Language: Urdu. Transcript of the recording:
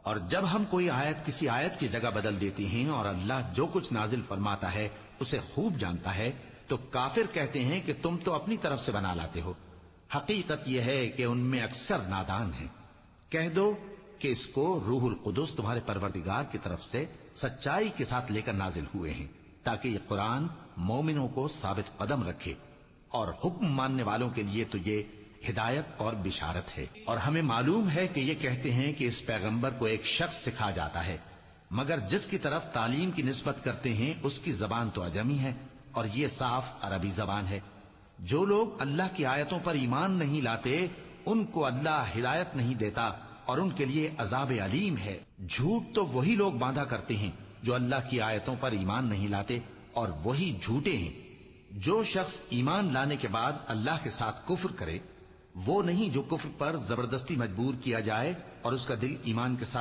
اور جب ہم کوئی آیت کسی آیت کی جگہ بدل دیتی ہیں اور اللہ جو کچھ نازل فرماتا ہے اسے خوب جانتا ہے تو کافر کہتے ہیں کہ تم تو اپنی طرف سے بنا لاتے ہو، حقیقت یہ ہے کہ ان میں اکثر نادان ہیں۔ کہہ دو کہ اس کو روح القدس تمہارے پروردگار کی طرف سے سچائی کے ساتھ لے کر نازل ہوئے ہیں تاکہ یہ قرآن مومنوں کو ثابت قدم رکھے، اور حکم ماننے والوں کے لیے تو یہ ہدایت اور بشارت ہے۔ اور ہمیں معلوم ہے کہ یہ کہتے ہیں کہ اس پیغمبر کو ایک شخص سکھا جاتا ہے، مگر جس کی طرف تعلیم کی نسبت کرتے ہیں اس کی زبان تو عجمی ہے اور یہ صاف عربی زبان ہے۔ جو لوگ اللہ کی آیتوں پر ایمان نہیں لاتے ان کو اللہ ہدایت نہیں دیتا اور ان کے لیے عذاب علیم ہے۔ جھوٹ تو وہی لوگ باندھا کرتے ہیں جو اللہ کی آیتوں پر ایمان نہیں لاتے، اور وہی جھوٹے ہیں۔ جو شخص ایمان لانے کے بعد اللہ کے ساتھ کفر کرے وہ نہیں جو کفر پر زبردستی مجبور کیا جائے اور اس کا دل ایمان کے ساتھ